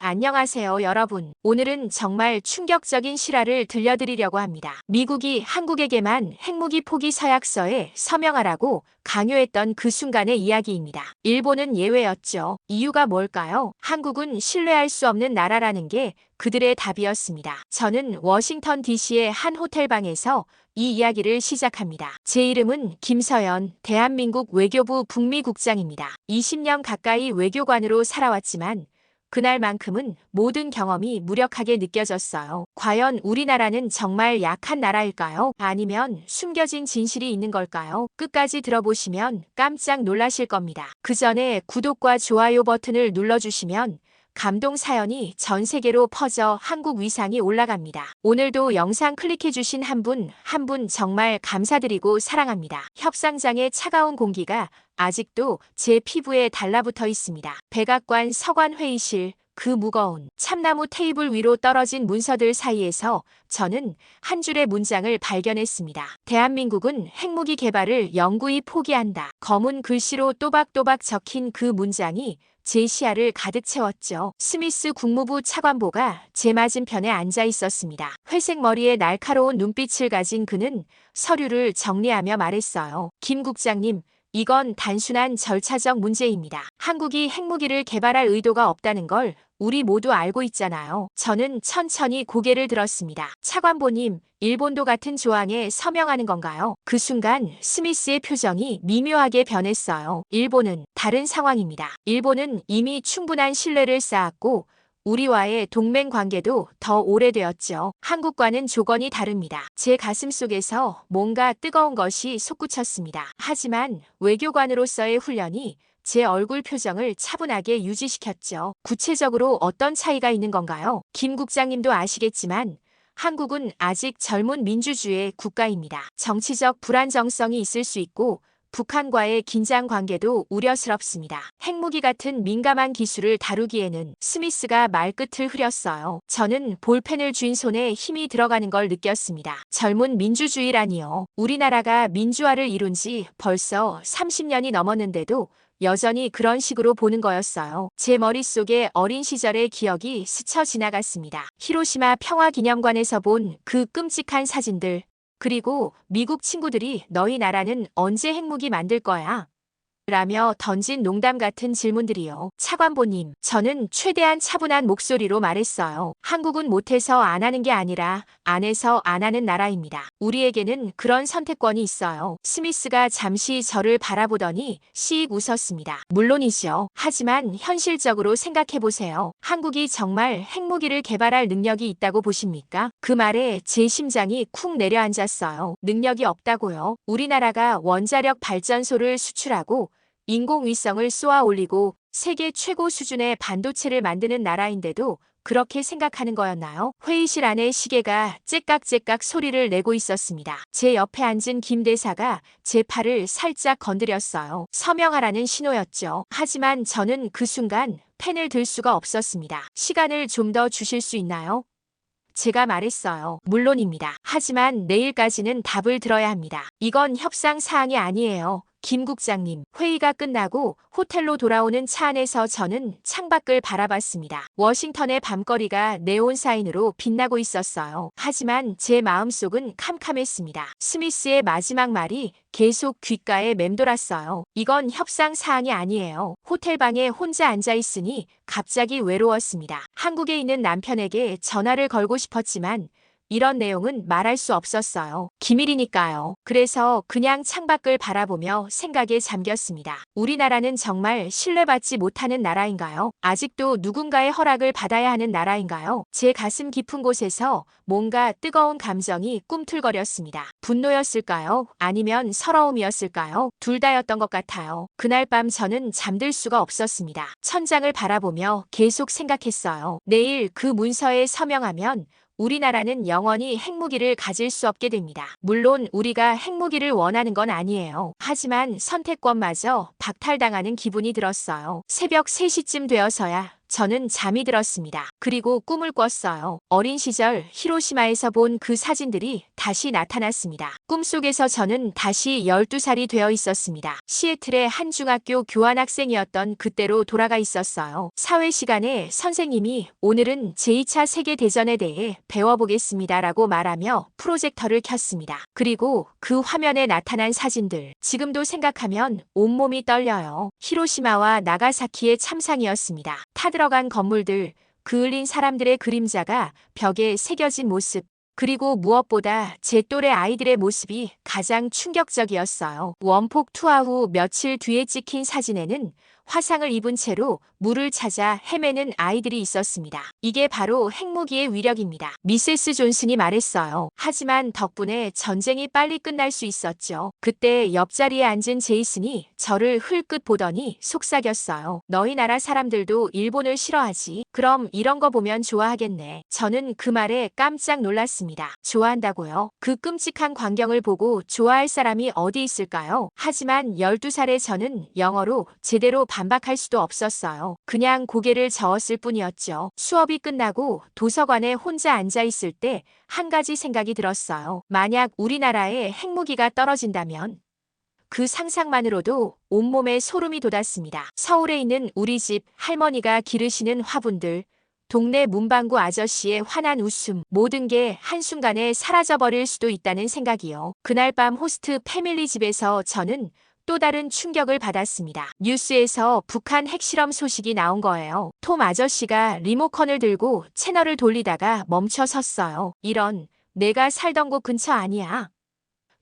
안녕하세요, 여러분. 오늘은 정말 충격적인 실화를 들려드리려고 합니다. 미국이 한국에게만 핵무기 포기 서약서에 서명하라고 강요했던 그 순간의 이야기입니다. 일본은 예외였죠. 이유가 뭘까요? 한국은 신뢰할 수 없는 나라라는 게 그들의 답이었습니다. 저는 워싱턴 DC의 한 호텔방에서 이 이야기를 시작합니다. 제 이름은 김서연, 대한민국 외교부 북미국장입니다. 20년 가까이 외교관으로 살아왔지만 그날만큼은 모든 경험이 무력하게 느껴졌어요. 과연 우리나라는 정말 약한 나라일까요? 아니면 숨겨진 진실이 있는 걸까요? 끝까지 들어보시면 깜짝 놀라실 겁니다. 그 전에 구독과 좋아요 버튼을 눌러주시면 감동 사연이 전 세계로 퍼져 한국 위상이 올라갑니다. 오늘도 영상 클릭해주신 한 분 정말 감사드리고 사랑합니다. 협상장의 차가운 공기가 아직도 제 피부에 달라붙어 있습니다. 백악관 서관 회의실, 그 무거운 참나무 테이블 위로 떨어진 문서들 사이에서 저는 한 줄의 문장을 발견했습니다. 대한민국은 핵무기 개발을 영구히 포기한다. 검은 글씨로 또박또박 적힌 그 문장이 제 시야를 가득 채웠죠. 스미스 국무부 차관보가 제 맞은편에 앉아 있었습니다. 회색 머리에 날카로운 눈빛을 가진 그는 서류를 정리하며 말했어요. 김 국장님, 이건 단순한 절차적 문제입니다. 한국이 핵무기를 개발할 의도가 없다는 걸 우리 모두 알고 있잖아요. 저는 천천히 고개를 들었습니다. 차관보님, 일본도 같은 조항에 서명하는 건가요? 그 순간 스미스의 표정이 미묘하게 변했어요. 일본은 다른 상황입니다. 일본은 이미 충분한 신뢰를 쌓았고 우리와의 동맹 관계도 더 오래되었죠. 한국과는 조건이 다릅니다. 제 가슴 속에서 뭔가 뜨거운 것이 솟구쳤습니다. 하지만 외교관으로서의 훈련이 제 얼굴 표정을 차분하게 유지시켰죠. 구체적으로 어떤 차이가 있는 건가요? 김 국장님도 아시겠지만 한국은 아직 젊은 민주주의 국가입니다. 정치적 불안정성이 있을 수 있고 북한과의 긴장 관계도 우려스럽습니다. 핵무기 같은 민감한 기술을 다루기에는 스미스가 말끝을 흐렸어요. 저는 볼펜을 쥔 손에 힘이 들어가는 걸 느꼈습니다. 젊은 민주주의라니요. 우리나라가 민주화를 이룬 지 벌써 30년이 넘었는데도 여전히 그런 식으로 보는 거였어요. 제 머릿속에 어린 시절의 기억이 스쳐 지나갔습니다. 히로시마 평화기념관에서 본 그 끔찍한 사진들. 그리고 미국 친구들이 너희 나라는 언제 핵무기 만들 거야? 라며 던진 농담 같은 질문들이요. 차관보님, 저는 최대한 차분한 목소리로 말했어요. 한국은 못해서 안 하는 게 아니라 안 해서 안 하는 나라입니다. 우리에게는 그런 선택권이 있어요. 스미스가 잠시 저를 바라보더니 씩 웃었습니다. 물론이죠. 하지만 현실적으로 생각해보세요. 한국이 정말 핵무기를 개발할 능력이 있다고 보십니까? 그 말에 제 심장이 쿵 내려앉았어요. 능력이 없다고요? 우리나라가 원자력 발전소를 수출하고 인공위성을 쏘아 올리고 세계 최고 수준의 반도체를 만드는 나라인데도 그렇게 생각하는 거였나요? 회의실 안에 시계가 째깍째깍 소리를 내고 있었습니다. 제 옆에 앉은 김 대사가 제 팔을 살짝 건드렸어요. 서명하라는 신호였죠. 하지만 저는 그 순간 펜을 들 수가 없었습니다. 시간을 좀 더 주실 수 있나요? 제가 말했어요. 물론입니다. 하지만 내일까지는 답을 들어야 합니다. 이건 협상 사항이 아니에요. 김 국장님, 회의가 끝나고 호텔로 돌아오는 차 안에서 저는 창밖을 바라봤습니다. 워싱턴의 밤거리가 네온 사인으로 빛나고 있었어요. 하지만 제 마음속은 캄캄했습니다. 스미스의 마지막 말이 계속 귓가에 맴돌았어요. 이건 협상 사항이 아니에요. 호텔방에 혼자 앉아 있으니 갑자기 외로웠습니다. 한국에 있는 남편에게 전화를 걸고 싶었지만 이런 내용은 말할 수 없었어요. 기밀이니까요. 그래서 그냥 창밖을 바라보며 생각에 잠겼습니다. 우리나라는 정말 신뢰받지 못하는 나라인가요? 아직도 누군가의 허락을 받아야 하는 나라인가요? 제 가슴 깊은 곳에서 뭔가 뜨거운 감정이 꿈틀거렸습니다. 분노였을까요? 아니면 서러움이었을까요? 둘 다였던 것 같아요. 그날 밤 저는 잠들 수가 없었습니다. 천장을 바라보며 계속 생각했어요. 내일 그 문서에 서명하면 우리나라는 영원히 핵무기를 가질 수 없게 됩니다. 물론 우리가 핵무기를 원하는 건 아니에요. 하지만 선택권마저 박탈당하는 기분이 들었어요. 새벽 3시쯤 되어서야 저는 잠이 들었습니다. 그리고 꿈을 꿨어요. 어린 시절 히로시마에서 본 그 사진들이 다시 나타났습니다. 꿈속에서 저는 다시 12살이 되어 있었습니다. 시애틀의 한 중학교 교환학생이었던 그때로 돌아가 있었어요. 사회 시간에 선생님이 오늘은 제2차 세계대전에 대해 배워보겠습니다라고 말하며 프로젝터를 켰습니다. 그리고 그 화면에 나타난 사진들, 지금도 생각하면 온몸이 떨려요. 히로시마와 나가사키의 참상이었습니다. 타들어간 건물들, 그을린 사람들의 그림자가 벽에 새겨진 모습, 그리고 무엇보다 제 또래 아이들의 모습이 가장 충격적이었어요. 원폭 투하 후 며칠 뒤에 찍힌 사진에는 화상을 입은 채로 물을 찾아 헤매는 아이들이 있었습니다. 이게 바로 핵무기의 위력입니다. 미세스 존슨이 말했어요. 하지만 덕분에 전쟁이 빨리 끝날 수 있었죠. 그때 옆자리에 앉은 제이슨이 저를 흘끗 보더니 속삭였어요. 너희 나라 사람들도 일본을 싫어하지. 그럼 이런 거 보면 좋아하겠네. 저는 그 말에 깜짝 놀랐습니다. 좋아한다고요? 그 끔찍한 광경을 보고 좋아할 사람이 어디 있을까요? 하지만 12살의 저는 영어로 제대로 반박할 수도 없었어요. 그냥 고개를 저었을 뿐이었죠. 수업이 끝나고 도서관에 혼자 앉아 있을 때 한 가지 생각이 들었어요. 만약 우리나라에 핵무기가 떨어진다면 그 상상만으로도 온몸에 소름이 돋았습니다. 서울에 있는 우리 집 할머니가 기르시는 화분들, 동네 문방구 아저씨의 환한 웃음, 모든 게 한순간에 사라져버릴 수도 있다는 생각이요. 그날 밤 호스트 패밀리 집에서 저는 또 다른 충격을 받았습니다. 뉴스에서 북한 핵실험 소식이 나온 거예요. 톰 아저씨가 리모컨을 들고 채널을 돌리다가 멈춰 섰어요. 이런, 내가 살던 곳 근처 아니야?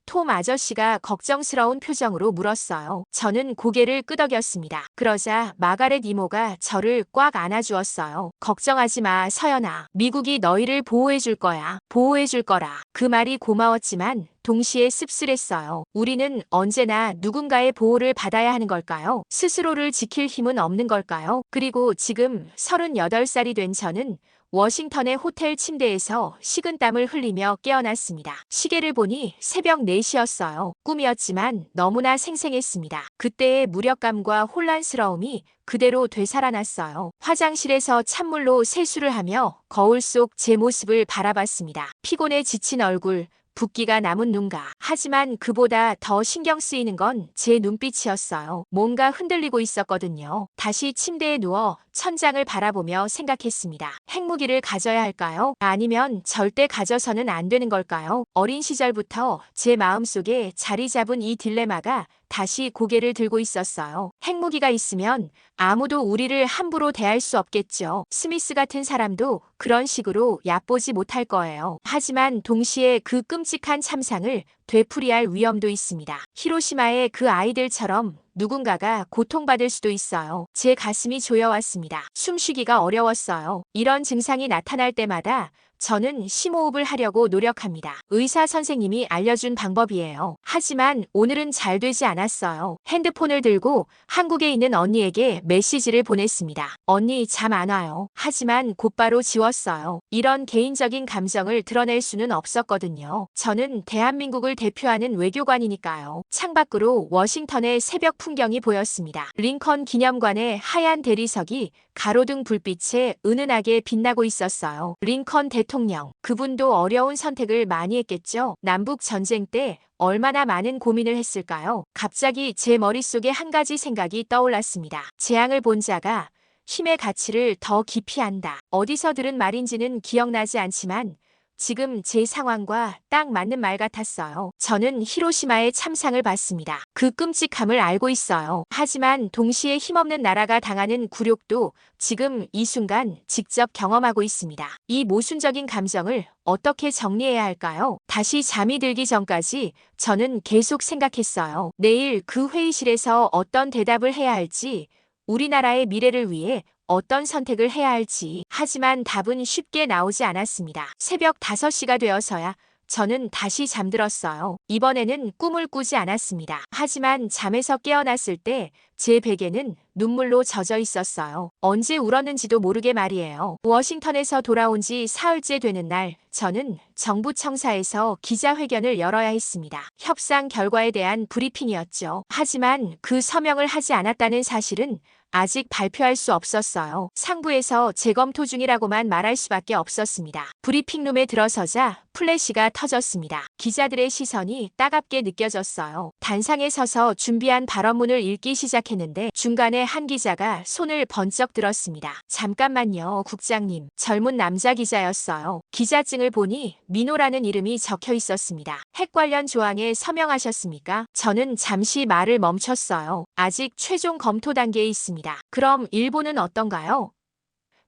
톰 아저씨가 걱정스러운 표정으로 물었어요. 저는 고개를 끄덕였습니다. 그러자 마가렛 이모가 저를 꽉 안아주었어요. 걱정하지 마, 서연아. 미국이 너희를 보호해줄 거야. 보호해줄 거라. 그 말이 고마웠지만 동시에 씁쓸했어요. 우리는 언제나 누군가의 보호를 받아야 하는 걸까요? 스스로를 지킬 힘은 없는 걸까요? 그리고 지금 38살이 된 저는 워싱턴의 호텔 침대에서 식은땀을 흘리며 깨어났습니다. 시계를 보니 새벽 4시였어요. 꿈이었지만 너무나 생생했습니다. 그때의 무력감과 혼란스러움이 그대로 되살아났어요. 화장실에서 찬물로 세수를 하며 거울 속 제 모습을 바라봤습니다. 피곤해 지친 얼굴, 붓기가 남은 눈가. 하지만 그보다 더 신경 쓰이는 건 제 눈빛이었어요. 뭔가 흔들리고 있었거든요. 다시 침대에 누워 천장을 바라보며 생각했습니다. 핵무기를 가져야 할까요? 아니면 절대 가져서는 안 되는 걸까요? 어린 시절부터 제 마음속에 자리 잡은 이 딜레마가 다시 고개를 들고 있었어요. 핵무기가 있으면 아무도 우리를 함부로 대할 수 없겠죠. 스미스 같은 사람도 그런 식으로 얕보지 못할 거예요. 하지만 동시에 그 끔찍한 참상을 되풀이할 위험도 있습니다. 히로시마의 그 아이들처럼 누군가가 고통받을 수도 있어요. 제 가슴이 조여왔습니다. 숨쉬기가 어려웠어요. 이런 증상이 나타날 때마다 저는 심호흡을 하려고 노력합니다. 의사 선생님이 알려준 방법이에요. 하지만 오늘은 잘 되지 않았어요. 핸드폰을 들고 한국에 있는 언니에게 메시지를 보냈습니다. 언니 잠 안 와요. 하지만 곧바로 지웠어요. 이런 개인적인 감정을 드러낼 수는 없었거든요. 저는 대한민국을 대표하는 외교관이니까요. 창밖으로 워싱턴의 새벽 풍경이 보였습니다. 링컨 기념관의 하얀 대리석이 가로등 불빛에 은은하게 빛나고 있었어요. 링컨 대통령, 그분도 어려운 선택을 많이 했겠죠. 남북 전쟁 때 얼마나 많은 고민을 했을까요? 갑자기 제 머릿속에 한 가지 생각이 떠올랐습니다. 재앙을 본 자가 힘의 가치를 더 깊이 안다. 어디서 들은 말인지는 기억나지 않지만 지금 제 상황과 딱 맞는 말 같았어요. 저는 히로시마의 참상을 봤습니다. 그 끔찍함을 알고 있어요. 하지만 동시에 힘없는 나라가 당하는 굴욕도 지금 이 순간 직접 경험하고 있습니다. 이 모순적인 감정을 어떻게 정리해야 할까요? 다시 잠이 들기 전까지 저는 계속 생각했어요. 내일 그 회의실에서 어떤 대답을 해야 할지, 우리나라의 미래를 위해 어떤 선택을 해야 할지. 하지만 답은 쉽게 나오지 않았습니다. 새벽 5시가 되어서야 저는 다시 잠들었어요. 이번에는 꿈을 꾸지 않았습니다. 하지만 잠에서 깨어났을 때 제 베개는 눈물로 젖어 있었어요. 언제 울었는지도 모르게 말이에요. 워싱턴에서 돌아온 지 사흘째 되는 날, 저는 정부 청사에서 기자회견을 열어야 했습니다. 협상 결과에 대한 브리핑이었죠. 하지만 그 서명을 하지 않았다는 사실은 아직 발표할 수 없었어요. 상부에서 재검토 중이라고만 말할 수밖에 없었습니다. 브리핑룸에 들어서자 플래시가 터졌습니다. 기자들의 시선이 따갑게 느껴졌어요. 단상에 서서 준비한 발언문을 읽기 시작했는데 중간에 한 기자가 손을 번쩍 들었습니다. 잠깐만요, 국장님. 젊은 남자 기자였어요. 기자증을 보니 민호라는 이름이 적혀 있었습니다. 핵 관련 조항에 서명하셨습니까? 저는 잠시 말을 멈췄어요. 아직 최종 검토 단계에 있습니다. 그럼 일본은 어떤가요?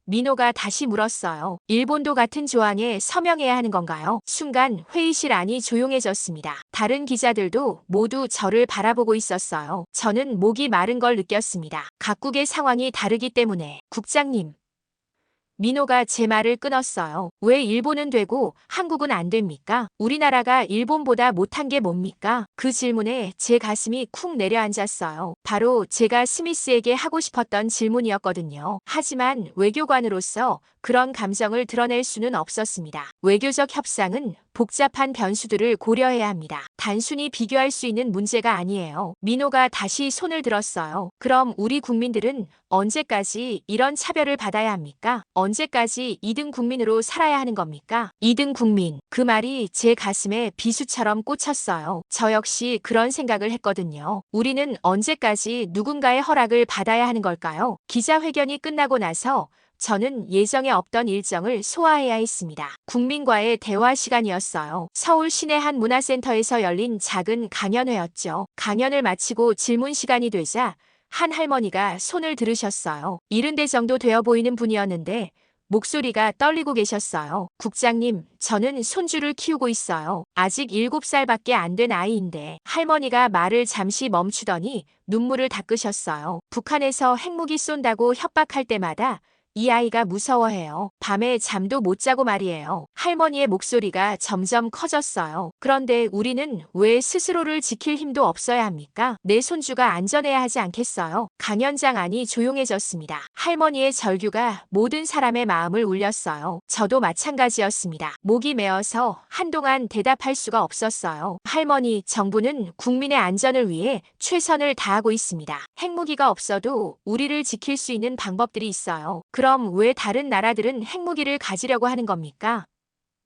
민호가 다시 물었어요. 일본도 같은 조항에 서명해야 하는 건가요? 순간 회의실 안이 조용해졌습니다. 다른 기자들도 모두 저를 바라보고 있었어요. 저는 목이 마른 걸 느꼈습니다. 각국의 상황이 다르기 때문에. 국장님. 민호가 제 말을 끊었어요. 왜 일본은 되고 한국은 안 됩니까? 우리나라가 일본보다 못한 게 뭡니까? 그 질문에 제 가슴이 쿵 내려앉았어요. 바로 제가 스미스에게 하고 싶었던 질문이었거든요. 하지만 외교관으로서 그런 감정을 드러낼 수는 없었습니다. 외교적 협상은 복잡한 변수들을 고려해야 합니다. 단순히 비교할 수 있는 문제가 아니에요. 민호가 다시 손을 들었어요. 그럼 우리 국민들은 언제까지 이런 차별을 받아야 합니까? 언제까지 2등 국민으로 살아야 하는 겁니까? 2등 국민. 그 말이 제 가슴에 비수처럼 꽂혔어요. 저 역시 그런 생각을 했거든요. 우리는 언제까지 누군가의 허락을 받아야 하는 걸까요? 기자회견이 끝나고 나서 저는 예정에 없던 일정을 소화해야 했습니다. 국민과의 대화 시간이었어요. 서울 시내 한 문화센터에서 열린 작은 강연회였죠. 강연을 마치고 질문 시간이 되자 한 할머니가 손을 들으셨어요. 70대 정도 되어 보이는 분이었는데 목소리가 떨리고 계셨어요. 국장님, 저는 손주를 키우고 있어요. 아직 7살밖에 안 된 아이인데. 할머니가 말을 잠시 멈추더니 눈물을 닦으셨어요. 북한에서 핵무기 쏜다고 협박할 때마다 이 아이가 무서워해요. 밤에 잠도 못 자고 말이에요. 할머니의 목소리가 점점 커졌어요. 그런데 우리는 왜 스스로를 지킬 힘도 없어야 합니까? 내 손주가 안전해야 하지 않겠어요? 강연장 안이 조용해졌습니다. 할머니의 절규가 모든 사람의 마음을 울렸어요. 저도 마찬가지였습니다. 목이 메어서 한동안 대답할 수가 없었어요. 할머니, 정부는 국민의 안전을 위해 최선을 다하고 있습니다. 핵무기가 없어도 우리를 지킬 수 있는 방법들이 있어요. 그럼 왜 다른 나라들은 핵무기를 가지려고 하는 겁니까?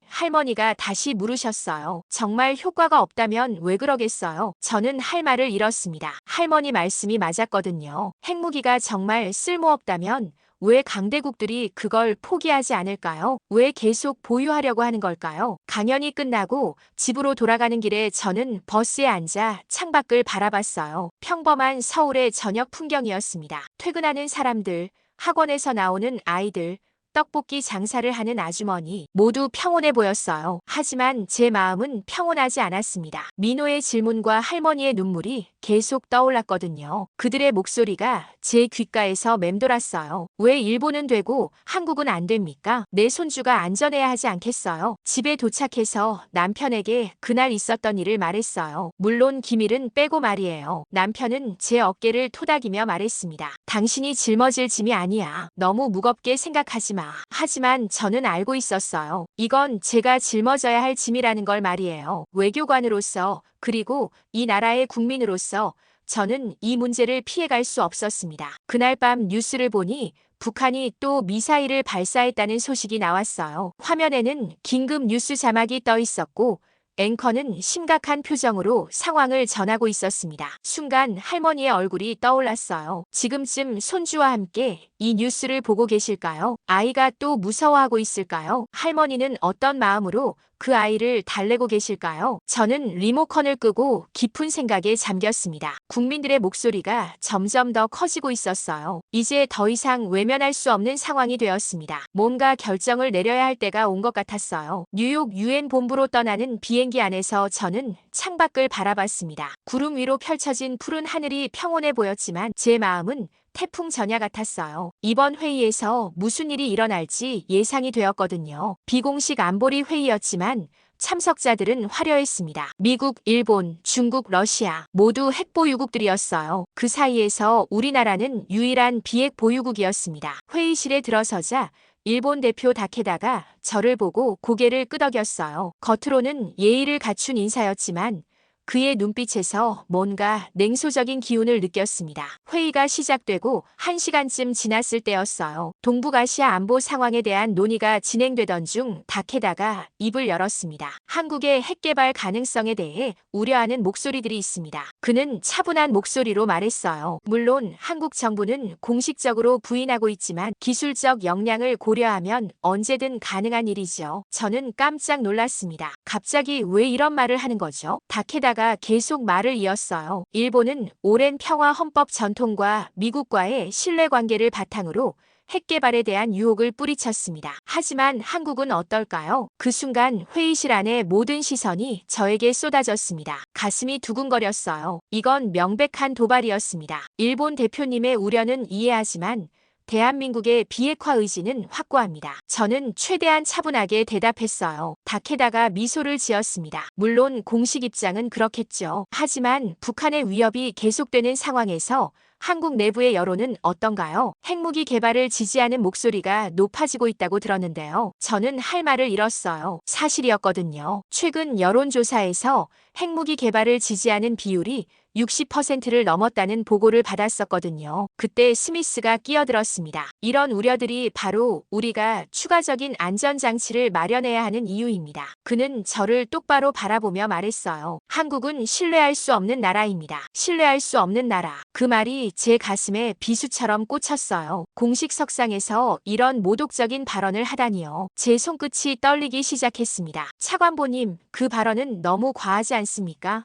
할머니가 다시 물으셨어요. 정말 효과가 없다면 왜 그러겠어요? 저는 할 말을 잃었습니다. 할머니 말씀이 맞았거든요. 핵무기가 정말 쓸모없다면 왜 강대국들이 그걸 포기하지 않을까요? 왜 계속 보유하려고 하는 걸까요? 강연이 끝나고 집으로 돌아가는 길에 저는 버스에 앉아 창밖을 바라봤어요. 평범한 서울의 저녁 풍경이었습니다. 퇴근하는 사람들, 학원에서 나오는 아이들, 떡볶이 장사를 하는 아주머니 모두 평온해 보였어요. 하지만 제 마음은 평온하지 않았습니다. 민호의 질문과 할머니의 눈물이 계속 떠올랐거든요. 그들의 목소리가 제 귓가에서 맴돌았어요. 왜 일본은 되고 한국은 안 됩니까? 내 손주가 안전해야 하지 않겠어요? 집에 도착해서 남편에게 그날 있었던 일을 말했어요. 물론 기밀은 빼고 말이에요. 남편은 제 어깨를 토닥이며 말했습니다. 당신이 짊어질 짐이 아니야. 너무 무겁게 생각하지 마. 하지만 저는 알고 있었어요. 이건 제가 짊어져야 할 짐이라는 걸 말이에요. 외교관으로서 그리고 이 나라의 국민으로서 저는 이 문제를 피해갈 수 없었습니다. 그날 밤 뉴스를 보니 북한이 또 미사일을 발사했다는 소식이 나왔어요. 화면에는 긴급 뉴스 자막이 떠 있었고 앵커는 심각한 표정으로 상황을 전하고 있었습니다. 순간 할머니의 얼굴이 떠올랐어요. 지금쯤 손주와 함께 이 뉴스를 보고 계실까요? 아이가 또 무서워하고 있을까요? 할머니는 어떤 마음으로 그 아이를 달래고 계실까요? 저는 리모컨을 끄고 깊은 생각에 잠겼습니다. 국민들의 목소리가 점점 더 커지고 있었어요. 이제 더 이상 외면할 수 없는 상황이 되었습니다. 뭔가 결정을 내려야 할 때가 온 것 같았어요. 뉴욕 유엔 본부로 떠나는 비행기 안에서 저는 창밖을 바라봤습니다. 구름 위로 펼쳐진 푸른 하늘이 평온해 보였지만 제 마음은 태풍 전야 같았어요. 이번 회의에서 무슨 일이 일어날지 예상이 되었거든요. 비공식 안보리 회의였지만 참석자들은 화려했습니다. 미국, 일본, 중국, 러시아 모두 핵 보유국들이었어요. 그 사이에서 우리나라는 유일한 비핵 보유국이었습니다. 회의실에 들어서자 일본 대표 다케다가 저를 보고 고개를 끄덕였어요. 겉으로는 예의를 갖춘 인사였지만 그의 눈빛에서 뭔가 냉소적인 기운을 느꼈습니다. 회의가 시작되고 1시간쯤 지났을 때였어요. 동북아시아 안보 상황에 대한 논의가 진행되던 중 다케다가 입을 열었습니다. 한국의 핵개발 가능성에 대해 우려하는 목소리들이 있습니다. 그는 차분한 목소리로 말했어요. 물론 한국 정부는 공식적으로 부인하고 있지만 기술적 역량을 고려하면 언제든 가능한 일이죠. 저는 깜짝 놀랐습니다. 갑자기 왜 이런 말을 하는 거죠? 다케다가 계속 말을 이었어요. 일본은 오랜 평화 헌법 전통과 미국과의 신뢰관계를 바탕으로 핵개발에 대한 유혹을 뿌리쳤습니다. 하지만 한국은 어떨까요? 그 순간 회의실 안에 모든 시선이 저에게 쏟아졌습니다. 가슴이 두근거렸어요. 이건 명백한 도발이었습니다. 일본 대표님의 우려는 이해하지만 대한민국의 비핵화 의지는 확고합니다. 저는 최대한 차분하게 대답했어요. 다케다가 미소를 지었습니다. 물론 공식 입장은 그렇겠죠. 하지만 북한의 위협이 계속되는 상황에서 한국 내부의 여론은 어떤가요? 핵무기 개발을 지지하는 목소리가 높아지고 있다고 들었는데요. 저는 할 말을 잃었어요. 사실이었거든요. 최근 여론조사에서 핵무기 개발을 지지하는 비율이 60%를 넘었다는 보고를 받았었거든요. 그때 스미스가 끼어들었습니다. 이런 우려들이 바로 우리가 추가적인 안전장치를 마련해야 하는 이유입니다. 그는 저를 똑바로 바라보며 말했어요. 한국은 신뢰할 수 없는 나라입니다. 신뢰할 수 없는 나라. 그 말이 제 가슴에 비수처럼 꽂혔어요. 공식 석상에서 이런 모독적인 발언을 하다니요. 제 손끝이 떨리기 시작했습니다. 차관보님, 그 발언은 너무 과하지 않습니까?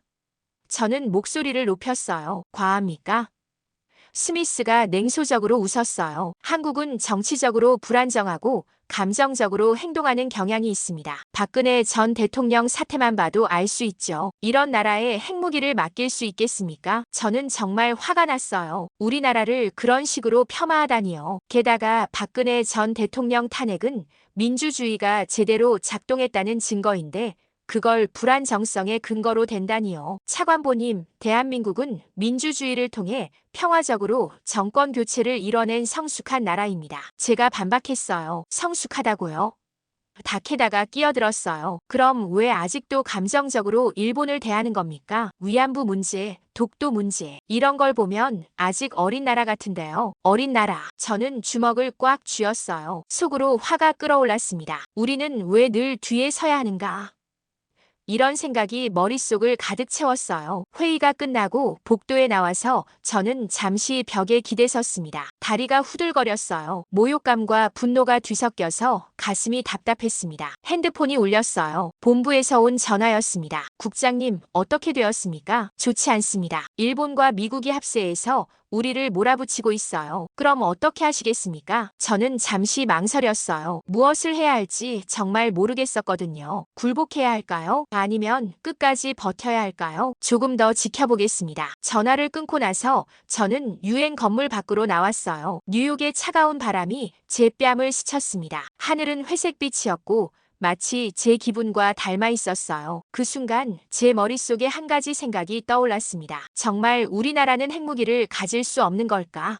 저는 목소리를 높였어요. 과합니까? 스미스가 냉소적으로 웃었어요. 한국은 정치적으로 불안정하고 감정적으로 행동하는 경향이 있습니다. 박근혜 전 대통령 사태만 봐도 알 수 있죠. 이런 나라에 핵무기를 맡길 수 있겠습니까? 저는 정말 화가 났어요. 우리나라를 그런 식으로 폄하하다니요. 게다가 박근혜 전 대통령 탄핵은 민주주의가 제대로 작동했다는 증거인데 그걸 불안정성의 근거로 댄다니요. 차관보님, 대한민국은 민주주의를 통해 평화적으로 정권 교체를 이뤄낸 성숙한 나라입니다. 제가 반박했어요. 성숙하다고요? 다케다가 끼어들었어요. 그럼 왜 아직도 감정적으로 일본을 대하는 겁니까? 위안부 문제, 독도 문제, 이런 걸 보면 아직 어린 나라 같은데요. 어린 나라. 저는 주먹을 꽉 쥐었어요. 속으로 화가 끓어올랐습니다. 우리는 왜 늘 뒤에 서야 하는가? 이런 생각이 머릿속을 가득 채웠어요. 회의가 끝나고 복도에 나와서 저는 잠시 벽에 기대섰습니다. 다리가 후들거렸어요. 모욕감과 분노가 뒤섞여서 가슴이 답답했습니다. 핸드폰이 울렸어요. 본부에서 온 전화였습니다. 국장님, 어떻게 되었습니까? 좋지 않습니다. 일본과 미국이 합세해서 우리를 몰아붙이고 있어요. 그럼 어떻게 하시겠습니까? 저는 잠시 망설였어요. 무엇을 해야 할지 정말 모르겠었거든요. 굴복해야 할까요? 아니면 끝까지 버텨야 할까요? 조금 더 지켜보겠습니다. 전화를 끊고 나서 저는 유엔 건물 밖으로 나왔어요. 뉴욕의 차가운 바람이 제 뺨을 스쳤습니다. 하늘은 회색빛이었고 마치 제 기분과 닮아 있었어요. 그 순간 제 머릿속에 한 가지 생각이 떠올랐습니다. 정말 우리나라는 핵무기를 가질 수 없는 걸까?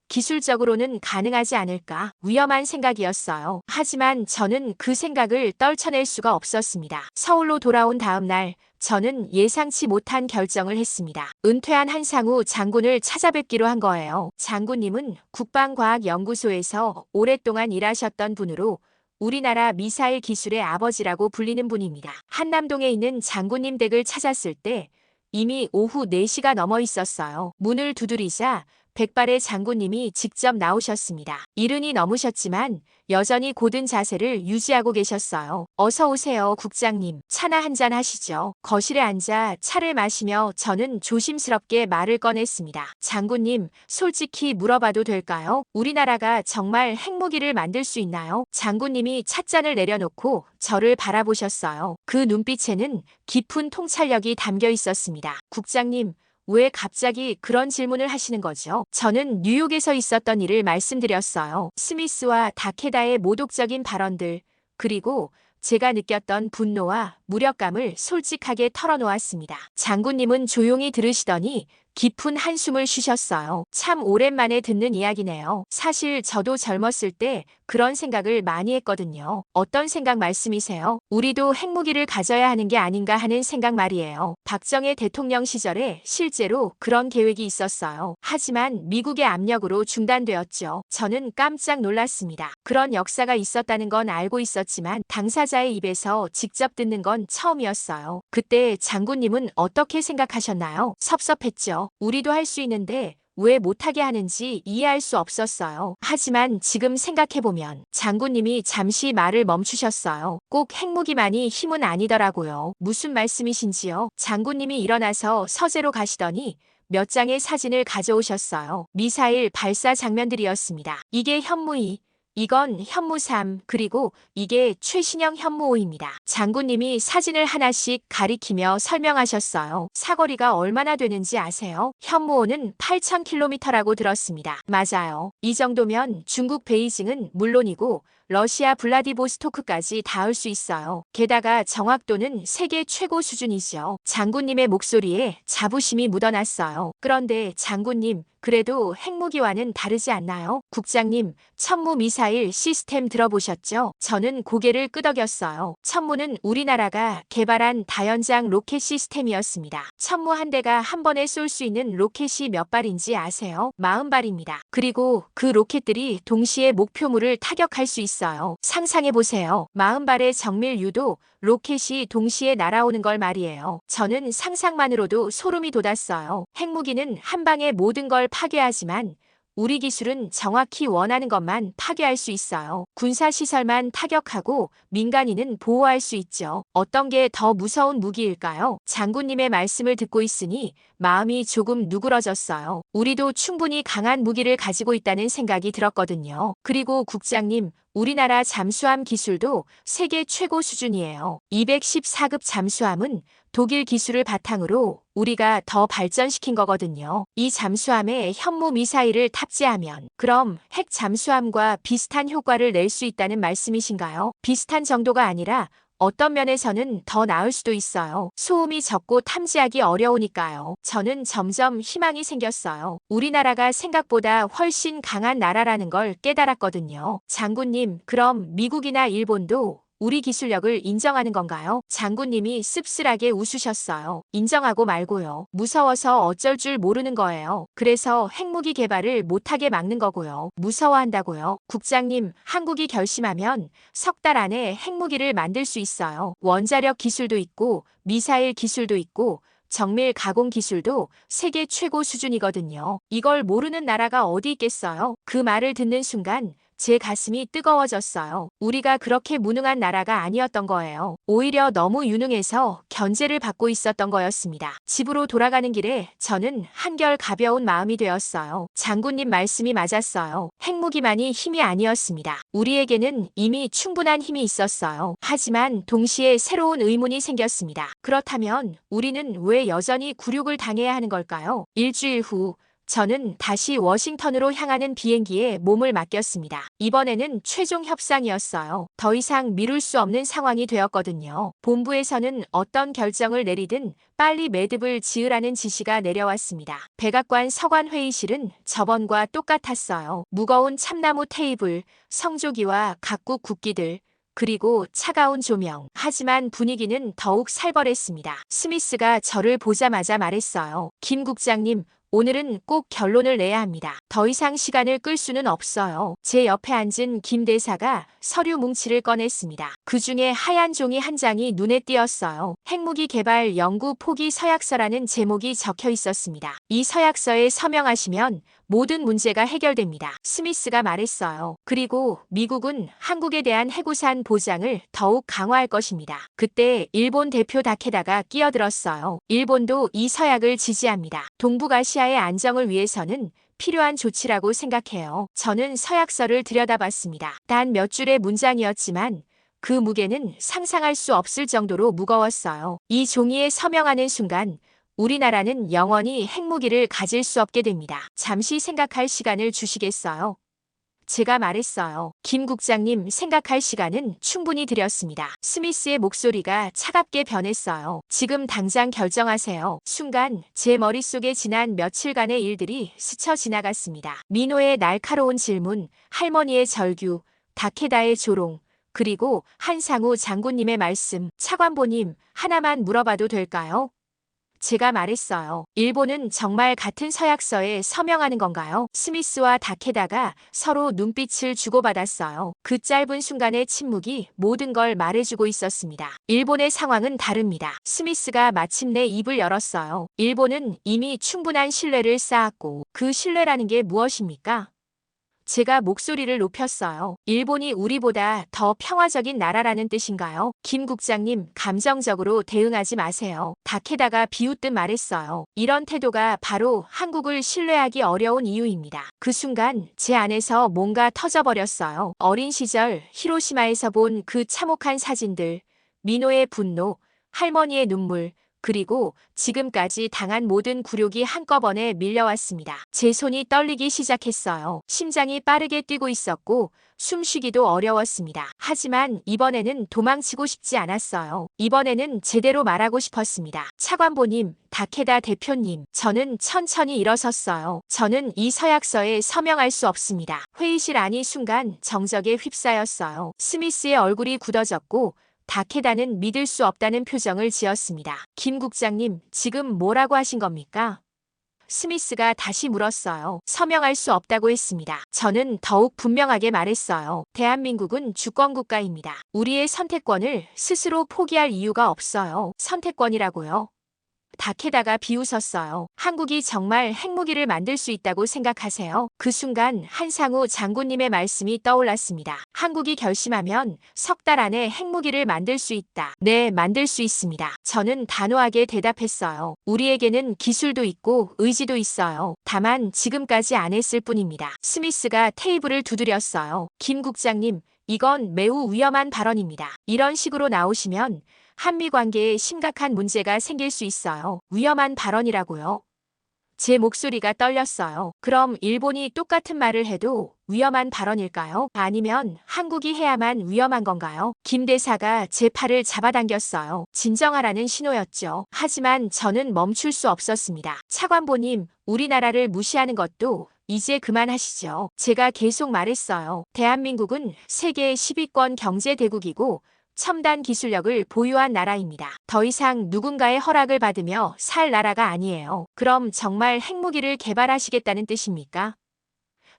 기술적으로는 가능하지 않을까? 위험한 생각이었어요. 하지만 저는 그 생각을 떨쳐낼 수가 없었습니다. 서울로 돌아온 다음 날 저는 예상치 못한 결정을 했습니다. 은퇴한 한상우 장군을 찾아뵙기로 한 거예요. 장군님은 국방과학연구소에서 오랫동안 일하셨던 분으로 우리나라 미사일 기술의 아버지라고 불리는 분입니다. 한남동에 있는 장군님 댁을 찾았을 때 이미 오후 4시가 넘어 있었어요. 문을 두드리자 백발의 장군님이 직접 나오셨습니다. 이른이 넘으셨지만 여전히 고든 자세를 유지하고 계셨어요. 어서 오세요, 국장님. 차나 한잔 하시죠. 거실에 앉아 차를 마시며 저는 조심스럽게 말을 꺼냈습니다. 장군님, 솔직히 물어봐도 될까요? 우리나라가 정말 핵무기를 만들 수 있나요? 장군님이 찻잔을 내려놓고 저를 바라보셨어요. 그 눈빛에는 깊은 통찰력이 담겨 있었습니다. 국장님, 왜 갑자기 그런 질문을 하시는 거죠? 저는 뉴욕에서 있었던 일을 말씀드렸어요. 스미스와 다케다의 모독적인 발언들, 그리고 제가 느꼈던 분노와 무력감을 솔직하게 털어놓았습니다. 장군님은 조용히 들으시더니 깊은 한숨을 쉬셨어요. 참 오랜만에 듣는 이야기네요. 사실 저도 젊었을 때 그런 생각을 많이 했거든요. 어떤 생각 말씀이세요? 우리도 핵무기를 가져야 하는 게 아닌가 하는 생각 말이에요. 박정희 대통령 시절에 실제로 그런 계획이 있었어요. 하지만 미국의 압력으로 중단되었죠. 저는 깜짝 놀랐습니다. 그런 역사가 있었다는 건 알고 있었지만 당사자의 입에서 직접 듣는 건 처음이었어요. 그때 장군님은 어떻게 생각하셨나요? 섭섭했죠. 우리도 할 수 있는데 왜 못하게 하는지 이해할 수 없었어요. 하지만 지금 생각해보면 장군님이 잠시 말을 멈추셨어요. 꼭 핵무기만이 힘은 아니더라고요. 무슨 말씀이신지요? 장군님이 일어나서 서재로 가시더니 몇 장의 사진을 가져오셨어요. 미사일 발사 장면들이었습니다. 이게 현무2, 이건 현무3, 그리고 이게 최신형 현무5입니다. 장군님이 사진을 하나씩 가리키며 설명하셨어요. 사거리가 얼마나 되는지 아세요? 현무5는 8,000km라고 들었습니다. 맞아요. 이 정도면 중국 베이징은 물론이고 러시아 블라디보스토크까지 닿을 수 있어요. 게다가 정확도는 세계 최고 수준이죠. 장군님의 목소리에 자부심이 묻어났어요. 그런데 장군님, 그래도 핵무기와는 다르지 않나요? 국장님, 천무 미사일 시스템 들어보셨죠? 저는 고개를 끄덕였어요. 천무는 우리나라가 개발한 다연장 로켓 시스템이었습니다. 천무 한 대가 한 번에 쏠 수 있는 로켓이 몇 발인지 아세요? 40발입니다. 그리고 그 로켓들이 동시에 목표물을 타격할 수 있어요. 상상해보세요. 40발의 정밀 유도 로켓이 동시에 날아오는 걸 말이에요. 저는 상상만으로도 소름이 돋았어요. 핵무기는 한 방에 모든 걸 파괴하지만 우리 기술은 정확히 원하는 것만 파괴할 수 있어요. 군사시설만 타격하고 민간인은 보호할 수 있죠. 어떤 게 더 무서운 무기일까요? 장군님의 말씀을 듣고 있으니 마음이 조금 누그러졌어요. 우리도 충분히 강한 무기를 가지고 있다는 생각이 들었거든요. 그리고 국장님, 우리나라 잠수함 기술도 세계 최고 수준이에요. 214급 잠수함은 독일 기술을 바탕으로 우리가 더 발전시킨 거거든요. 이 잠수함에 현무 미사일을 탑재하면 그럼 핵 잠수함과 비슷한 효과를 낼 수 있다는 말씀이신가요? 비슷한 정도가 아니라 어떤 면에서는 더 나을 수도 있어요. 소음이 적고 탐지하기 어려우니까요. 저는 점점 희망이 생겼어요. 우리나라가 생각보다 훨씬 강한 나라라는 걸 깨달았거든요. 장군님, 그럼 미국이나 일본도 우리 기술력을 인정하는 건가요? 장군님이 씁쓸하게 웃으셨어요. 인정하고 말고요. 무서워서 어쩔 줄 모르는 거예요. 그래서 핵무기 개발을 못하게 막는 거고요. 무서워한다고요? 국장님, 한국이 결심하면 석 달 안에 핵무기를 만들 수 있어요. 원자력 기술도 있고 미사일 기술도 있고 정밀 가공 기술도 세계 최고 수준이거든요. 이걸 모르는 나라가 어디 있겠어요? 그 말을 듣는 순간 제 가슴이 뜨거워졌어요. 우리가 그렇게 무능한 나라가 아니었던 거예요. 오히려 너무 유능해서 견제를 받고 있었던 거였습니다. 집으로 돌아가는 길에 저는 한결 가벼운 마음이 되었어요. 장군님 말씀이 맞았어요. 핵무기만이 힘이 아니었습니다. 우리에게는 이미 충분한 힘이 있었어요. 하지만 동시에 새로운 의문이 생겼습니다. 그렇다면 우리는 왜 여전히 굴욕을 당해야 하는 걸까요? 일주일 후 저는 다시 워싱턴으로 향하는 비행기에 몸을 맡겼습니다. 이번에는 최종 협상이었어요. 더 이상 미룰 수 없는 상황이 되었거든요. 본부에서는 어떤 결정을 내리든 빨리 매듭을 지으라는 지시가 내려왔습니다. 백악관 서관회의실은 저번과 똑같았어요. 무거운 참나무 테이블, 성조기와 각국 국기들, 그리고 차가운 조명. 하지만 분위기는 더욱 살벌했습니다. 스미스가 저를 보자마자 말했어요. 김 국장님, 오늘은 꼭 결론을 내야 합니다. 더 이상 시간을 끌 수는 없어요. 제 옆에 앉은 김 대사가 서류 뭉치를 꺼냈습니다. 그 중에 하얀 종이 한 장이 눈에 띄었어요. 핵무기 개발 연구 포기 서약서라는 제목이 적혀 있었습니다. 이 서약서에 서명하시면 모든 문제가 해결됩니다. 스미스가 말했어요. 그리고 미국은 한국에 대한 해구산 보장을 더욱 강화할 것입니다. 그때 일본 대표 다케다가 끼어들었어요. 일본도 이 서약을 지지합니다. 동북아시아의 안정을 위해서는 필요한 조치라고 생각해요. 저는 서약서를 들여다봤습니다. 단 몇 줄의 문장이었지만 그 무게는 상상할 수 없을 정도로 무거웠어요. 이 종이에 서명하는 순간 우리나라는 영원히 핵무기를 가질 수 없게 됩니다. 잠시 생각할 시간을 주시겠어요? 제가 말했어요. 김 국장님, 생각할 시간은 충분히 드렸습니다. 스미스의 목소리가 차갑게 변했어요. 지금 당장 결정하세요. 순간 제 머릿속에 지난 며칠간의 일들이 스쳐 지나갔습니다. 민호의 날카로운 질문, 할머니의 절규, 다케다의 조롱, 그리고 한상우 장군님의 말씀. 차관보님, 하나만 물어봐도 될까요? 제가 말했어요. 일본은 정말 같은 서약서에 서명하는 건가요? 스미스와 다케다가 서로 눈빛을 주고받았어요. 그 짧은 순간의 침묵이 모든 걸 말해주고 있었습니다. 일본의 상황은 다릅니다. 스미스가 마침내 입을 열었어요. 일본은 이미 충분한 신뢰를 쌓았고, 그 신뢰라는 게 무엇입니까? 제가 목소리를 높였어요. 일본이 우리보다 더 평화적인 나라라는 뜻인가요? 김 국장님, 감정적으로 대응하지 마세요. 다케다가 비웃듯 말했어요. 이런 태도가 바로 한국을 신뢰하기 어려운 이유입니다. 그 순간 제 안에서 뭔가 터져버렸어요. 어린 시절 히로시마에서 본 그 참혹한 사진들, 민호의 분노, 할머니의 눈물, 그리고 지금까지 당한 모든 굴욕이 한꺼번에 밀려왔습니다. 제 손이 떨리기 시작했어요. 심장이 빠르게 뛰고 있었고 숨쉬기도 어려웠습니다. 하지만 이번에는 도망치고 싶지 않았어요. 이번에는 제대로 말하고 싶었습니다. 차관보님, 다케다 대표님, 저는 천천히 일어섰어요. 저는 이 서약서에 서명할 수 없습니다. 회의실 안이 순간 정적에 휩싸였어요. 스미스의 얼굴이 굳어졌고 다케다는 믿을 수 없다는 표정을 지었습니다. 김 국장님, 지금 뭐라고 하신 겁니까? 스미스가 다시 물었어요. 서명할 수 없다고 했습니다. 저는 더욱 분명하게 말했어요. 대한민국은 주권국가입니다. 우리의 선택권을 스스로 포기할 이유가 없어요. 선택권이라고요? 다케다가 비웃었어요. 한국이 정말 핵무기를 만들 수 있다고 생각하세요? 그 순간 한상우 장군님의 말씀이 떠올랐습니다. 한국이 결심하면 석 달 안에 핵무기를 만들 수 있다. 네, 만들 수 있습니다. 저는 단호하게 대답했어요. 우리에게는 기술도 있고 의지도 있어요. 다만 지금까지 안 했을 뿐입니다. 스미스가 테이블을 두드렸어요. 김 국장님, 이건 매우 위험한 발언입니다. 이런 식으로 나오시면 한미 관계에 심각한 문제가 생길 수 있어요. 위험한 발언이라고요? 제 목소리가 떨렸어요. 그럼 일본이 똑같은 말을 해도 위험한 발언일까요? 아니면 한국이 해야만 위험한 건가요? 김 대사가 제 팔을 잡아당겼어요. 진정하라는 신호였죠. 하지만 저는 멈출 수 없었습니다. 차관보님, 우리나라를 무시하는 것도 이제 그만하시죠. 제가 계속 말했어요. 대한민국은 세계 10위권 경제대국이고 첨단 기술력을 보유한 나라입니다. 더 이상 누군가의 허락을 받으며 살 나라가 아니에요. 그럼 정말 핵무기를 개발하시겠다는 뜻입니까?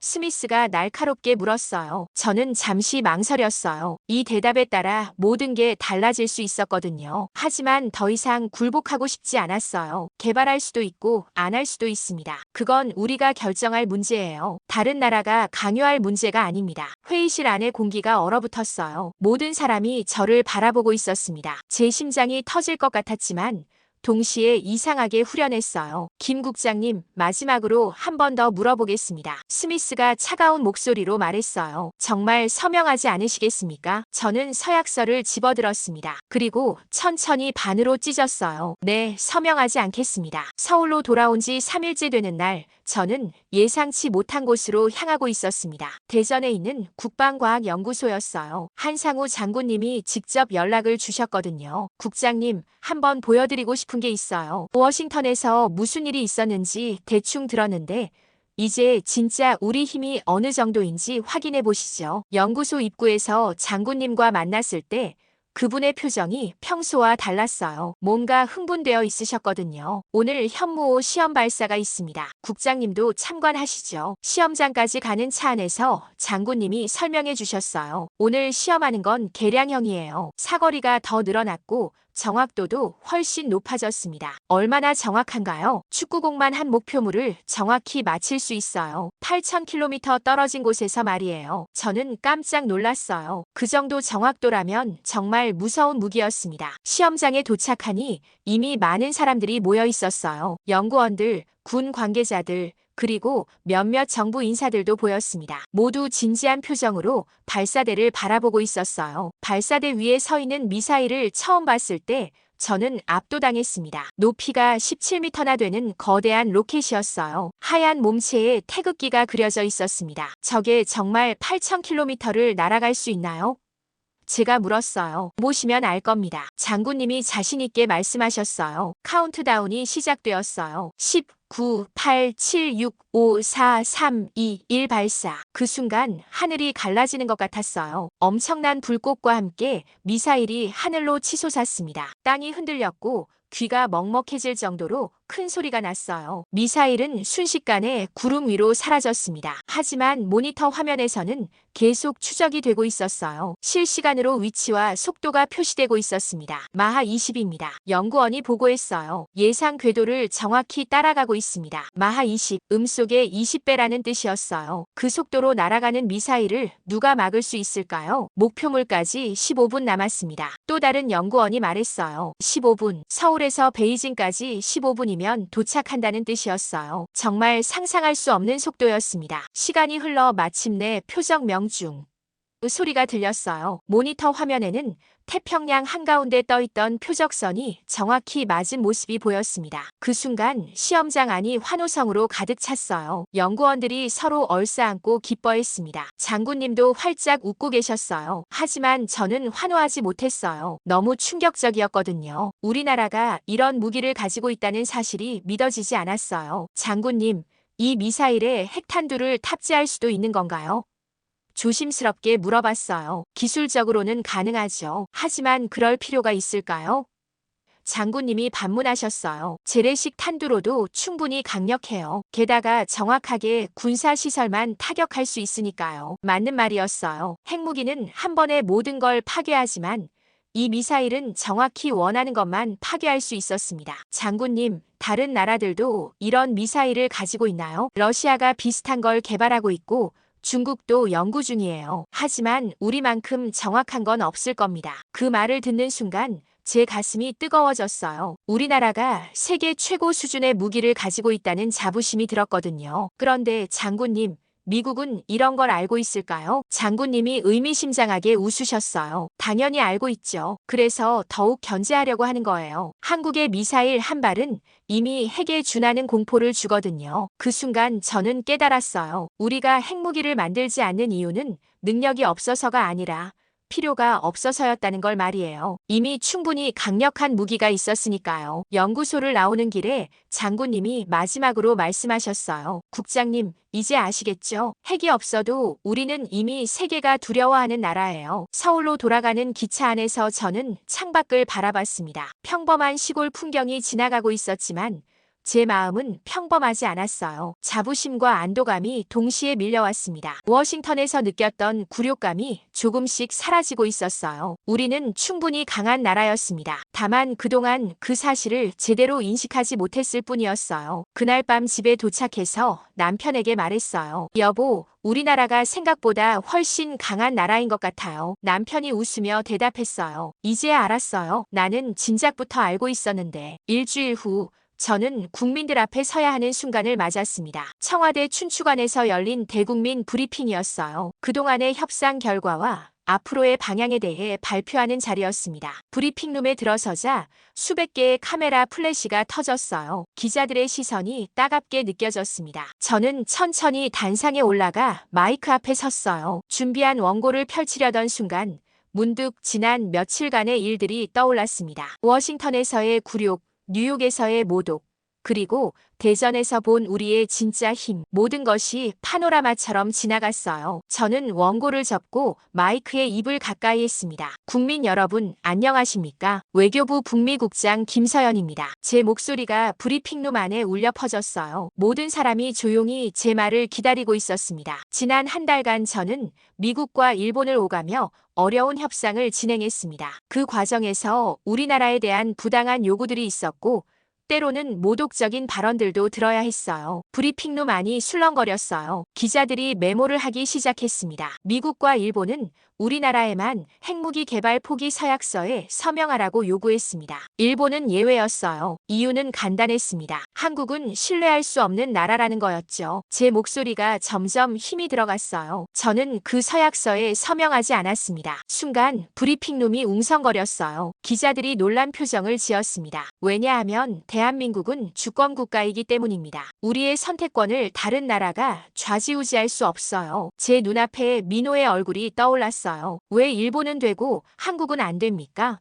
스미스가 날카롭게 물었어요. 저는 잠시 망설였어요. 이 대답에 따라 모든 게 달라질 수 있었거든요. 하지만 더 이상 굴복하고 싶지 않았어요. 개발할 수도 있고 안 할 수도 있습니다. 그건 우리가 결정할 문제예요. 다른 나라가 강요할 문제가 아닙니다. 회의실 안의 공기가 얼어붙었어요. 모든 사람이 저를 바라보고 있었습니다. 제 심장이 터질 것 같았지만 동시에 이상하게 후련했어요. 김 국장님, 마지막으로 한 번 더 물어보겠습니다. 스미스가 차가운 목소리로 말했어요. 정말 서명하지 않으시겠습니까? 저는 서약서를 집어들었습니다. 그리고 천천히 반으로 찢었어요. 네, 서명하지 않겠습니다. 서울로 돌아온 지 3일째 되는 날, 저는 예상치 못한 곳으로 향하고 있었습니다. 대전에 있는 국방과학연구소였어요. 한상우 장군님이 직접 연락을 주셨거든요. 국장님, 한번 보여드리고 싶은 게 있어요. 워싱턴에서 무슨 일이 있었는지 대충 들었는데 이제 진짜 우리 힘이 어느 정도인지 확인해 보시죠. 연구소 입구에서 장군님과 만났을 때 그분의 표정이 평소와 달랐어요. 뭔가 흥분되어 있으셨거든요. 오늘 현무호 시험 발사가 있습니다. 국장님도 참관하시죠. 시험장까지 가는 차 안에서 장군님이 설명해 주셨어요. 오늘 시험하는 건 개량형이에요. 사거리가 더 늘어났고 정확도도 훨씬 높아졌습니다. 얼마나 정확한가요? 축구공만 한 목표물을 정확히 맞힐 수 있어요. 8,000km 떨어진 곳에서 말이에요. 저는 깜짝 놀랐어요. 그 정도 정확도라면 정말 무서운 무기였습니다. 시험장에 도착하니 이미 많은 사람들이 모여 있었어요. 연구원들, 군 관계자들, 그리고 몇몇 정부 인사들도 보였습니다. 모두 진지한 표정으로 발사대를 바라보고 있었어요. 발사대 위에 서 있는 미사일을 처음 봤을 때 저는 압도당했습니다. 높이가 17m나 되는 거대한 로켓이었어요. 하얀 몸체에 태극기가 그려져 있었습니다. 저게 정말 8,000km를 날아갈 수 있나요? 제가 물었어요. 보시면 알 겁니다. 장군님이 자신있게 말씀하셨어요. 카운트다운이 시작되었어요. 10, 9, 8, 7, 6, 5, 4, 3, 2, 1 발사. 그 순간 하늘이 갈라지는 것 같았어요. 엄청난 불꽃과 함께 미사일이 하늘로 치솟았습니다. 땅이 흔들렸고 귀가 먹먹해질 정도로 큰 소리가 났어요. 미사일은 순식간에 구름 위로 사라졌습니다. 하지만 모니터 화면에서는 계속 추적이 되고 있었어요. 실시간으로 위치와 속도가 표시되고 있었습니다. 마하 20입니다. 연구원이 보고했어요. 예상 궤도를 정확히 따라가고 있습니다. 마하 20, 음속의 20배라는 뜻이었어요. 그 속도로 날아가는 미사일을 누가 막을 수 있을까요? 목표물까지 15분 남았습니다. 또 다른 연구원이 말했어요. 15분, 서울에서 베이징까지 15분이면 도착한다는 뜻이었어요. 정말 상상할 수 없는 속도였습니다. 시간이 흘러 마침내 표적 명중 소리가 들렸어요. 모니터 화면에는 태평양 한가운데 떠있던 표적선이 정확히 맞은 모습이 보였습니다. 그 순간 시험장 안이 환호성으로 가득 찼어요. 연구원들이 서로 얼싸안고 기뻐했습니다. 장군님도 활짝 웃고 계셨어요. 하지만 저는 환호하지 못했어요. 너무 충격적이었거든요. 우리나라가 이런 무기를 가지고 있다는 사실이 믿어지지 않았어요. 장군님, 이 미사일에 핵탄두를 탑재할 수도 있는 건가요? 조심스럽게 물어봤어요. 기술적으로는 가능하죠. 하지만 그럴 필요가 있을까요? 장군님이 반문하셨어요. 재래식 탄두로도 충분히 강력해요. 게다가 정확하게 군사시설만 타격할 수 있으니까요. 맞는 말이었어요. 핵무기는 한 번에 모든 걸 파괴하지만 이 미사일은 정확히 원하는 것만 파괴할 수 있었습니다. 장군님, 다른 나라들도 이런 미사일을 가지고 있나요? 러시아가 비슷한 걸 개발하고 있고 중국도 연구 중이에요. 하지만 우리만큼 정확한 건 없을 겁니다. 그 말을 듣는 순간 제 가슴이 뜨거워졌어요. 우리나라가 세계 최고 수준의 무기를 가지고 있다는 자부심이 들었거든요. 그런데 장군님, 미국은 이런 걸 알고 있을까요? 장군님이 의미심장하게 웃으셨어요. 당연히 알고 있죠. 그래서 더욱 견제하려고 하는 거예요. 한국의 미사일 한 발은 이미 핵에 준하는 공포를 주거든요. 그 순간 저는 깨달았어요. 우리가 핵무기를 만들지 않는 이유는 능력이 없어서가 아니라 필요가 없어서였다는 걸 말이에요. 이미 충분히 강력한 무기가 있었으니까요. 연구소를 나오는 길에 장군님이 마지막으로 말씀하셨어요. 국장님, 이제 아시겠죠? 핵이 없어도 우리는 이미 세계가 두려워하는 나라예요. 서울로 돌아가는 기차 안에서 저는 창밖을 바라봤습니다. 평범한 시골 풍경이 지나가고 있었지만 제 마음은 평범하지 않았어요. 자부심과 안도감이 동시에 밀려왔습니다. 워싱턴에서 느꼈던 굴욕감이 조금씩 사라지고 있었어요. 우리는 충분히 강한 나라였습니다. 다만 그동안 그 사실을 제대로 인식하지 못했을 뿐이었어요. 그날 밤 집에 도착해서 남편에게 말했어요. 여보, 우리나라가 생각보다 훨씬 강한 나라인 것 같아요. 남편이 웃으며 대답했어요. 이제야 알았어요. 나는 진작부터 알고 있었는데. 일주일 후 저는 국민들 앞에 서야 하는 순간을 맞았습니다. 청와대 춘추관에서 열린 대국민 브리핑이었어요. 그동안의 협상 결과와 앞으로의 방향에 대해 발표하는 자리였습니다. 브리핑룸에 들어서자 수백 개의 카메라 플래시가 터졌어요. 기자들의 시선이 따갑게 느껴졌습니다. 저는 천천히 단상에 올라가 마이크 앞에 섰어요. 준비한 원고를 펼치려던 순간 문득 지난 며칠간의 일들이 떠올랐습니다. 워싱턴에서의 굴욕, 뉴욕에서의 모독, 그리고 대전에서 본 우리의 진짜 힘, 모든 것이 파노라마처럼 지나갔어요. 저는 원고를 접고 마이크에 입을 가까이 했습니다. 국민 여러분, 안녕하십니까? 외교부 북미국장 김서연입니다. 제 목소리가 브리핑룸 안에 울려 퍼졌어요. 모든 사람이 조용히 제 말을 기다리고 있었습니다. 지난 한 달간 저는 미국과 일본을 오가며 어려운 협상을 진행했습니다. 그 과정에서 우리나라에 대한 부당한 요구들이 있었고 때로는 모독적인 발언들도 들어야 했어요. 브리핑룸 안이 술렁거렸어요. 기자들이 메모를 하기 시작했습니다. 미국과 일본은 우리나라에만 핵무기 개발 포기 서약서에 서명하라고 요구했습니다. 일본은 예외였어요. 이유는 간단했습니다. 한국은 신뢰할 수 없는 나라라는 거였죠. 제 목소리가 점점 힘이 들어갔어요. 저는 그 서약서에 서명하지 않았습니다. 순간 브리핑룸이 웅성거렸어요. 기자들이 놀란 표정을 지었습니다. 왜냐하면 대한민국은 주권국가이기 때문입니다. 우리의 선택권을 다른 나라가 좌지우지할 수 없어요. 제 눈앞에 민호의 얼굴이 떠올랐어요. 왜 일본은 되고 한국은 안 됩니까?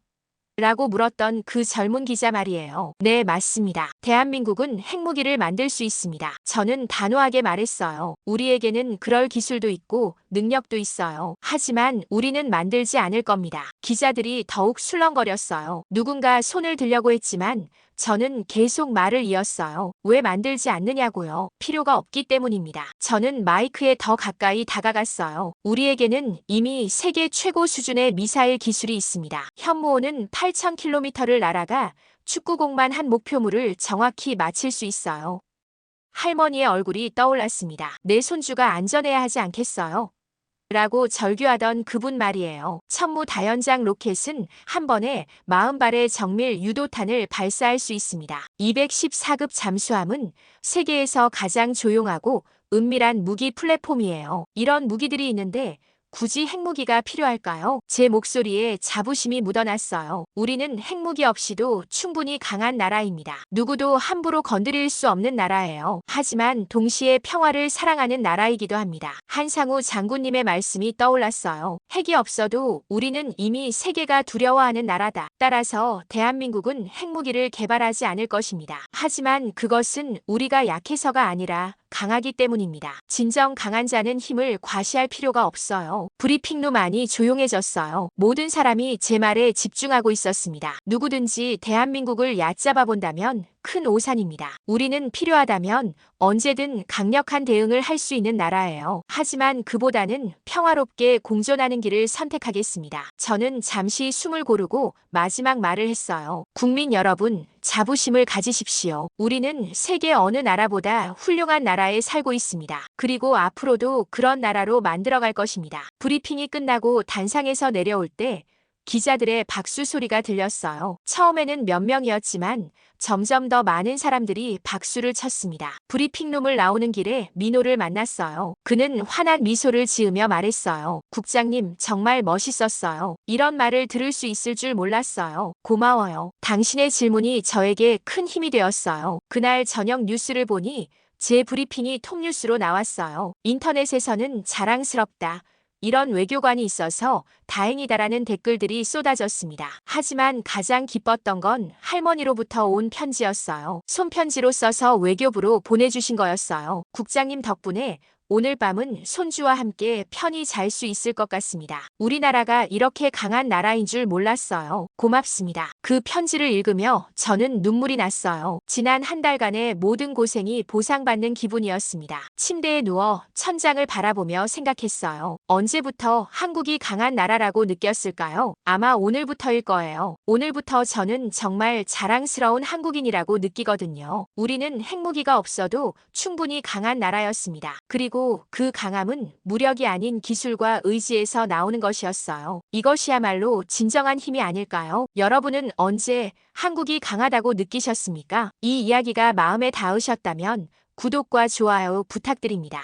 라고 물었던 그 젊은 기자 말이에요. 네, 맞습니다. 대한민국은 핵무기를 만들 수 있습니다. 저는 단호하게 말했어요. 우리에게는 그럴 기술도 있고 능력도 있어요. 하지만 우리는 만들지 않을 겁니다. 기자들이 더욱 술렁거렸어요. 누군가 손을 들려고 했지만 저는 계속 말을 이었어요. 왜 만들지 않느냐고요. 필요가 없기 때문입니다. 저는 마이크에 더 가까이 다가갔어요. 우리에게는 이미 세계 최고 수준의 미사일 기술이 있습니다. 현무호는 8,000km를 날아가 축구공만 한 목표물을 정확히 맞힐 수 있어요. 할머니의 얼굴이 떠올랐습니다. 내 손주가 안전해야 하지 않겠어요? 라고 절규하던 그분 말이에요. 천무다연장 로켓은 한 번에 40발의 정밀 유도탄을 발사할 수 있습니다. 214급 잠수함은 세계에서 가장 조용하고 은밀한 무기 플랫폼이에요. 이런 무기들이 있는데 굳이 핵무기가 필요할까요? 제 목소리에 자부심이 묻어났어요. 우리는 핵무기 없이도 충분히 강한 나라입니다. 누구도 함부로 건드릴 수 없는 나라예요. 하지만 동시에 평화를 사랑하는 나라이기도 합니다. 한상우 장군님의 말씀이 떠올랐어요. 핵이 없어도 우리는 이미 세계가 두려워하는 나라다. 따라서 대한민국은 핵무기를 개발하지 않을 것입니다. 하지만 그것은 우리가 약해서가 아니라 강하기 때문입니다. 진정 강한 자는 힘을 과시할 필요가 없어요. 브리핑룸 안이 조용해졌어요. 모든 사람이 제 말에 집중하고 있었습니다. 누구든지 대한민국을 얕잡아 본다면 큰 오산입니다. 우리는 필요하다면 언제든 강력한 대응을 할 수 있는 나라예요. 하지만 그보다는 평화롭게 공존하는 길을 선택하겠습니다. 저는 잠시 숨을 고르고 마지막 말을 했어요. 국민 여러분, 자부심을 가지십시오. 우리는 세계 어느 나라보다 훌륭한 나라에 살고 있습니다. 그리고 앞으로도 그런 나라로 만들어갈 것입니다. 브리핑이 끝나고 단상에서 내려올 때 기자들의 박수 소리가 들렸어요. 처음에는 몇 명이었지만 점점 더 많은 사람들이 박수를 쳤습니다. 브리핑룸을 나오는 길에 민호를 만났어요. 그는 환한 미소를 지으며 말했어요. 국장님, 정말 멋있었어요. 이런 말을 들을 수 있을 줄 몰랐어요. 고마워요. 당신의 질문이 저에게 큰 힘이 되었어요. 그날 저녁 뉴스를 보니 제 브리핑이 톱뉴스로 나왔어요. 인터넷에서는 자랑스럽다. 이런 외교관이 있어서 다행이다라는 댓글들이 쏟아졌습니다. 하지만 가장 기뻤던 건 할머니로부터 온 편지였어요. 손편지로 써서 외교부로 보내주신 거였어요. 국장님 덕분에 오늘 밤은 손주와 함께 편히 잘 수 있을 것 같습니다. 우리나라가 이렇게 강한 나라인 줄 몰랐어요. 고맙습니다. 그 편지를 읽으며 저는 눈물이 났어요. 지난 한 달간의 모든 고생이 보상받는 기분이었습니다. 침대에 누워 천장을 바라보며 생각했어요. 언제부터 한국이 강한 나라라고 느꼈을까요? 아마 오늘부터일 거예요. 오늘부터 저는 정말 자랑스러운 한국인이라고 느끼거든요. 우리는 핵무기가 없어도 충분히 강한 나라였습니다. 그리고 그 강함은 무력이 아닌 기술과 의지에서 나오는 것이었어요. 이것이야말로 진정한 힘이 아닐까요? 여러분은 언제 한국이 강하다고 느끼셨습니까? 이 이야기가 마음에 닿으셨다면 구독과 좋아요 부탁드립니다.